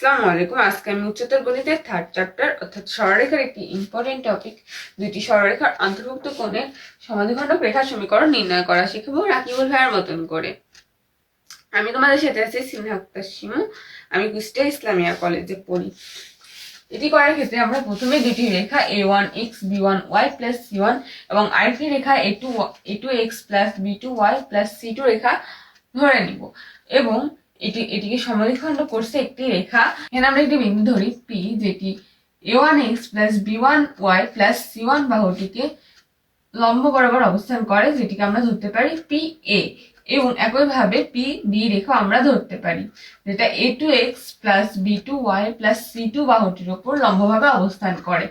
আসসালামু আলাইকুম। আজকে আমি উচ্চতর গণিতের থার্ড চ্যাপ্টার অর্থাৎ সরলরেখার একটি ইম্পর্টেন্ট টপিক দুইটি সরলরেখার অন্তর্ভুক্ত কোণের সমাধিখণ্ডক রেখার সমীকরণ নির্ণয় করা শিখবো রাকিবুল ভাইয়ের মতন করে। আমি তোমাদের সাথে আছি সিনহা আক্তার শিমু। আমি কুষ্টিয়া ইসলামিয়া কলেজে পড়ি। এটি করার ক্ষেত্রে আমরা প্রথমে দুটি রেখা a1x b1y প্লাস c1 এবং আরেকটি রেখা a2x plus b2y plus c2 রেখা ধরে নিব এবং এটিকে সমাধিখণ্ড করছে একটি রেখা। এখানে আমরা একটি বিন্দু ধরি P, যেটি a1x plus b1y plus c1 বাহুটিকে লম্ব বরাবর অবস্থান করে, যেটিকে আমরা ধরতে পারি PA। এবং একইভাবে PB রেখা আমরা ধরতে পারি, যেটা a2x plus b2y plus c2 বাহুটির উপর লম্বভাবে অবস্থান করে।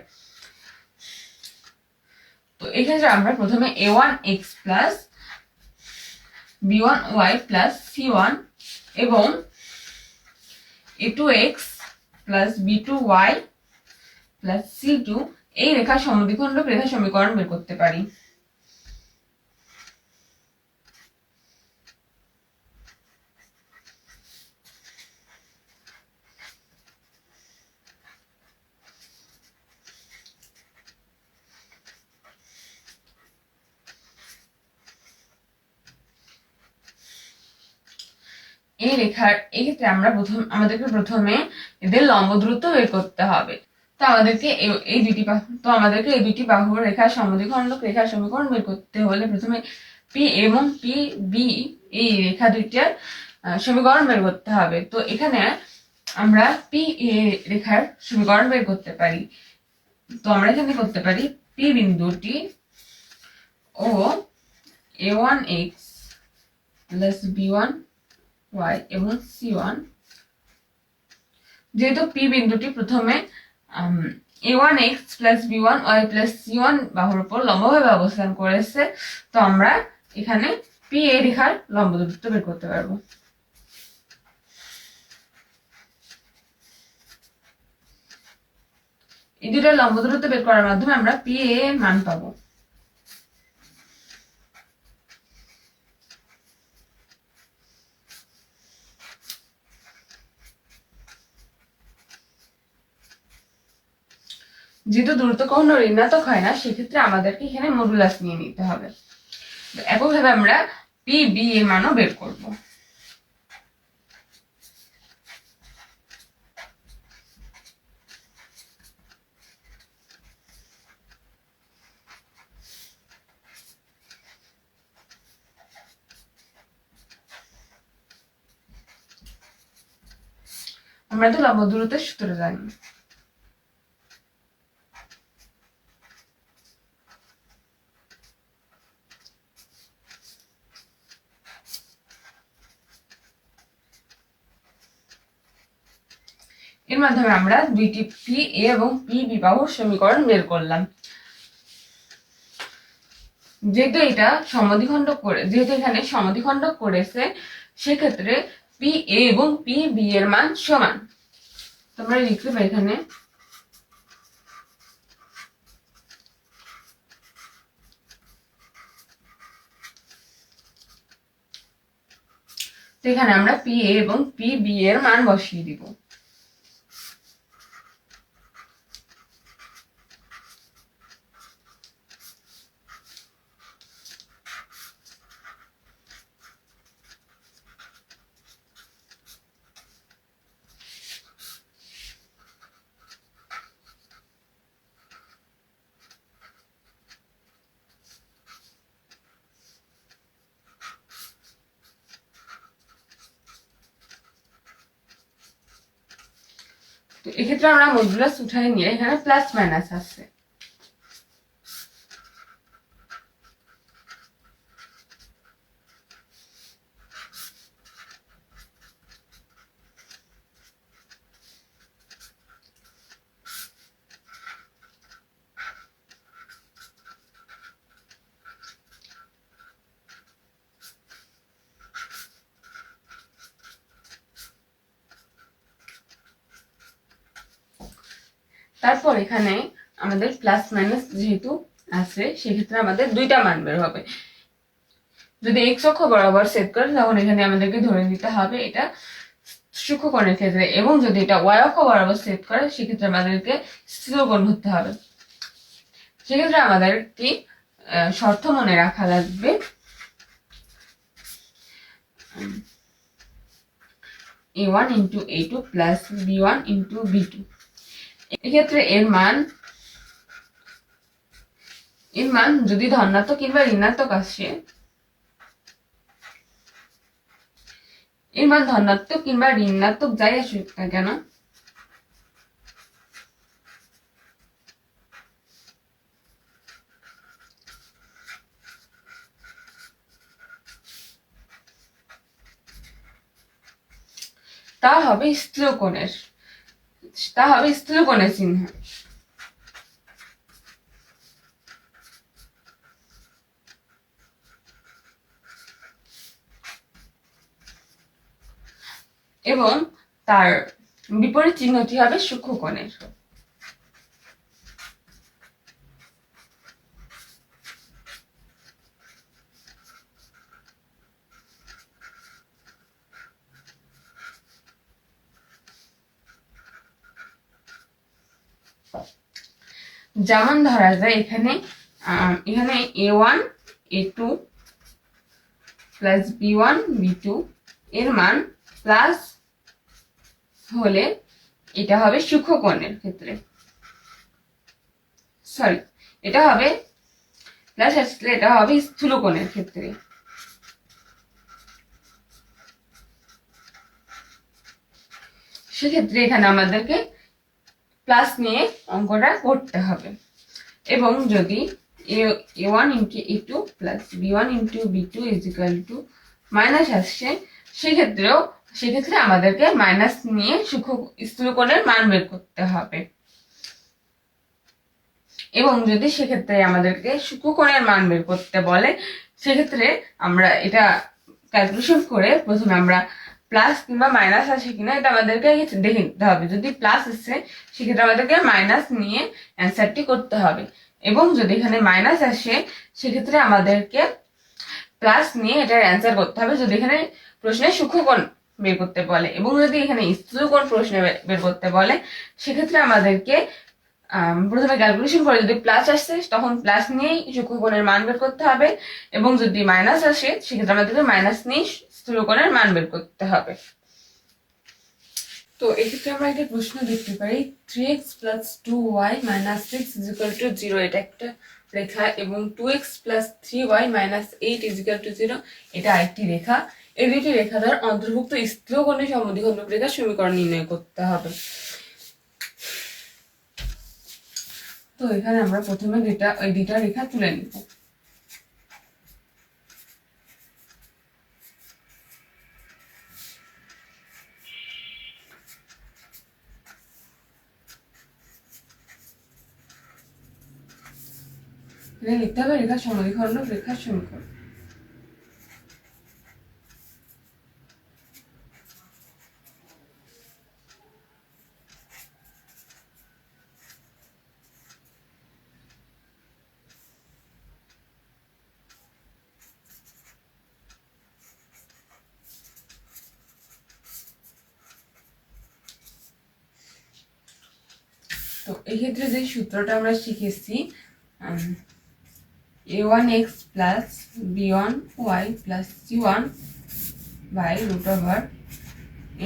তো এক্ষেত্রে আমরা প্রথমে a1x plus b1y plus c1 এবং a2x plus b2y plus c2 এই রেখার সমদ্বিখণ্ডক রেখা সমীকরণ বের করতে পারি। এই রেখার এক্ষেত্রে আমাদেরকে প্রথমে এদের লম্ব দূরত্ব বের করতে হবে। তো আমাদেরকে এই দুটি বাহুর রেখার সমদ্বিখণ্ডক রেখার সমীকরণ বের করতে হলে প্রথমে পি এবং পি বি এই রেখা দুইটার সমীকরণ বের করতে হবে। তো এখানে আমরা পি এ রেখার সমীকরণ বের করতে পারি। তো আমরা এখানে করতে পারি পি বিন্দুটি ও a1x প্লাস b1y এবং c1, যেহেতু পি বিন্দুটি প্রথমে a1x plus b1y plus c1 বাহুর উপর লম্বভাবে অবস্থান করেছে, তো আমরা এখানে পি এ রেখার লম্ব দূরত্ব বের করতে পারবো। এই দুটার লম্ব দূরত্ব বের করার মাধ্যমে আমরা পি এ এর মান পাবো। যেহেতু দূরত্ব কখনো ঋণাত্মক হয় না, সেক্ষেত্রে আমাদেরকে এখানে মডুলাস নিয়ে নিতে হবে। একইভাবে আমরা পি বি এর মানও বের করব। আমরা তো লম্ব দূরত্বের সূত্র জানি। এর মাধ্যমে আমরা দুইটি পি এ এবং পি বি বাহুর সমীকরণ বের করলাম। যেহেতু এখানে সমদ্বিখণ্ডক করেছে, সেক্ষেত্রে পি এ এবং পি বি এর মান সমান। তোমরা লিখতে পারি এখানে এখানে আমরা পি এ এবং পি বি এর মান বসিয়ে দিব। তো এক্ষেত্রে আমরা মডুলাস উঠাই নিয়ে এখানে প্লাস মাইনাস আছে। তারপর এখানে আমাদের প্লাস মাইনাস যেহেতু আছে, সেক্ষেত্রে আমাদের দুইটা মান বের হবে। যদি এক্স অক্ষ বরাবর সেট করে, তখন এখানে আমাদেরকে ধরে নিতে হবে এটা সূক্ষ্মকোণের ক্ষেত্রে, এবং যদি এটা y অক্ষ বরাবর সেট করে সেক্ষেত্রে আমাদেরকে স্থূলকোণ ধরতে হবে। সেক্ষেত্রে আমাদের একটি শর্ত মনে রাখা লাগবে, a1 into a2 plus b1 into b2। এক্ষেত্রে এর মান যদি ধনাত্মক কিংবা ঋণাত্মক আসে, এর মান ধনাত্মক কিংবা ঋণাত্মক যাই আসুক না কেন, তা হবে স্থূলকোণের চিহ্ন। এবং তার বিপরীত চিহ্নটি হবে সূক্ষ্মকোণের। যেমন ধরা যায় এখানে a1 a2 plus b1 b2 এর মান প্লাস হলে এটা হবে সূক্ষ্মকোণের ক্ষেত্রে, সরি এটা হবে প্লাস আসলে এটা হবে স্থূলকোণের ক্ষেত্রে। সেক্ষেত্রে এখানে আমাদেরকে প্লাস নিয়ে অঙ্কটা করতে হবে। এবং যদি a1 into a2 plus b1 into b2 is equal to minus আসছে, সেক্ষেত্রে আমাদেরকে মাইনাস নিয়ে স্থূলকোণের মান বের করতে হবে। এবং যদি সেক্ষেত্রে আমাদেরকে সূক্ষ্মকোণের মান বের করতে বলে, সেক্ষেত্রে আমরা এটা ক্যালকুলেশন করে প্রথমে আমরা প্লাস কিংবা মাইনাস আসে কিনা এটা আমাদেরকে দেখে নিতে হবে। যদি প্লাস আসে সেক্ষেত্রে আমাদেরকে মাইনাস নিয়ে অ্যান্সারটি করতে হবে, এবং যদি এখানে মাইনাস আসে সেক্ষেত্রে আমাদেরকে প্লাস নিয়ে এটার অ্যান্সার করতে হবে যদি এখানে প্রশ্নে সূক্ষ্মকোণ বের করতে বলে। এবং যদি এখানে স্থূলকোণ প্রশ্নে বের করতে বলে সেক্ষেত্রে আমাদেরকে প্রথমে ক্যালকুলেশন করে যদি প্লাস আসে তখন প্লাস নিয়েই সূক্ষ্মকোণের মান বের করতে হবে, এবং যদি মাইনাস আসে সেক্ষেত্রে আমাদেরকে মাইনাস নিয়ে স্থূলকোণের মান বের করতে হবে। তো এক্ষেত্রে আমরা একটা প্রশ্ন দেখতে পারি 3x plus 2y minus 6 is equal to 0, এটা একটা রেখা, এবং 2x plus 3y minus 8 is equal to 0 এটা আরেকটি রেখা। এই দুটি রেখা দ্বারা অন্তর্ভুক্ত স্থূলকোণের সমদ্বিখণ্ডক রেখার সমীকরণ নির্ণয় করতে হবে। তো এখানে আমরা প্রথমে দুইটা রেখা তুলে নিব। লিখতে হবে রেখার সমদ্বিখণ্ডক রেখার সমীকরণ। তো এই ক্ষেত্রে যে সূত্রটা আমরা শিখেছি a1x plus b1y plus c1 by root over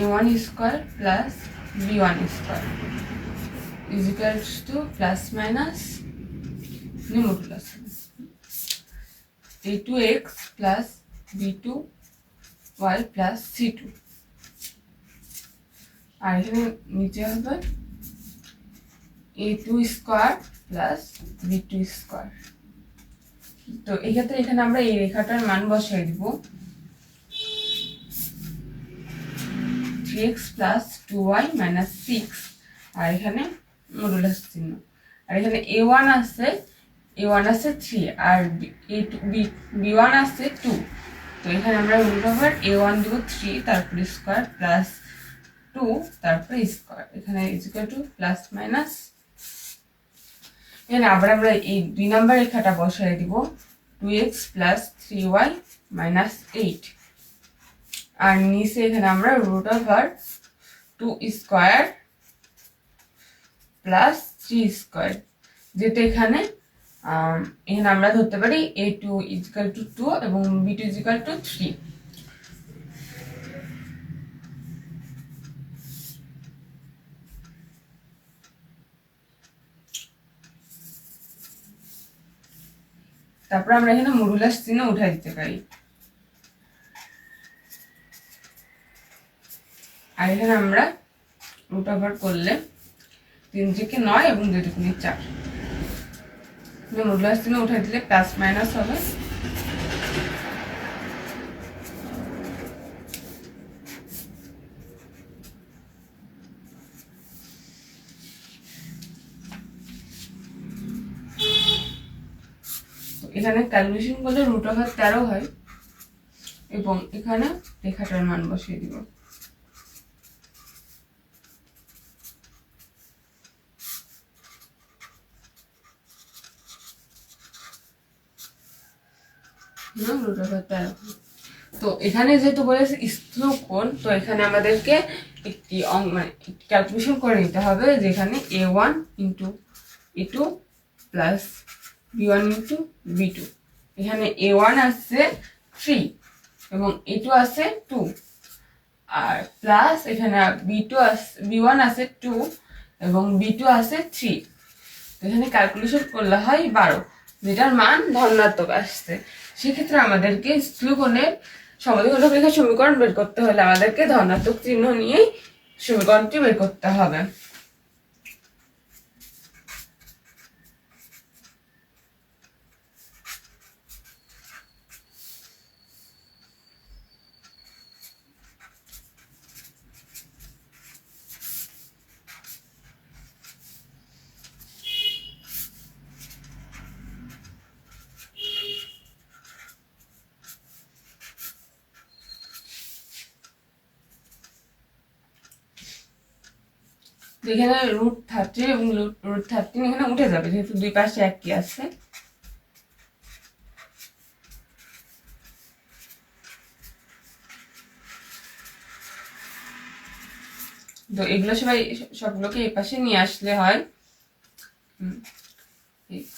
a1 square plus b1 square is equal to plus minus নিউমোডুলাস a2x plus b2y plus c2, আর এখানে নিচে হবে a2 square plus b2 square। তো এই ক্ষেত্রে এখানে আমরা এই রেখাটার মান বসাই দিব 3x plus 2y minus 6, আর এখানে মডুলাস চিহ্ন, আর এখানে a1 আছে 3 আর b1 আছে 2। তো এখানে আমরা রুট ওভার a1 দিব 3 তারপর স্কয়ার প্লাস 2 তারপর স্কয়ার, এখানে is equal to plus minus. এখানে আবার আমরা এই 2 নাম্বার রেখাটা বসাই দিব 2x plus 3y minus 8। আর নিচে এখানে আমরা root over 2 square plus 3 square, যেটা এখানে আমরা ধরতে পারি a2 ইকুয়াল টু 2 এবং b2 ইকুয়াল টু 3। তারপর আমরা এখানে মডুলাস চিহ্ন উঠাই দিতে পারি। আর এখানে আমরা রুট ওভার করলে 3 থেকে 9 এবং 2 দুগুণে 4, মডুলাস চিহ্ন উঠাই দিলে প্লাস মাইনাস হবে। এখানে ক্যালকুলেশন করলে রুট ওভার 13 হয় এবং এখানে রেখাটার মান বসিয়ে দিব। Root over 13। তো এখানে যেহেতু বলেছে স্থূলকোণ, তো এখানে আমাদেরকে একটি মানে ক্যালকুলেশন করে নিতে হবে, যেখানে a1 into a2 plus b1 into b2। এখানে a1 আসছে 3 এবং a2 আছে 2, আর প্লাস এখানে b1 আছে 2 এবং b2 আছে 3। এখানে ক্যালকুলেশন করলে হয় 12, যেটার মান ধনাত্মক আসছে। সেক্ষেত্রে আমাদেরকে স্থূলকোণের সমদ্বিখণ্ডক রেখার সমীকরণ বের করতে হলে আমাদেরকে ধনাত্মক চিহ্ন নিয়েই সমীকরণটি বের করতে হবে। এখানে রুট 30 এবং রুট 13 এখানে উঠে যাবে, যেহেতু দুই পাশে একই আছে। তো এগুলো সবগুলোকে এই পাশে নিয়ে আসলে হয় x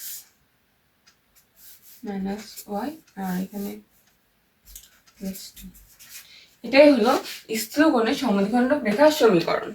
মাইনাস y, আর এখানে প্লাস 2। এটাই হলো স্থূলকোণের সমদ্বিখণ্ডক রেখার সমীকরণ।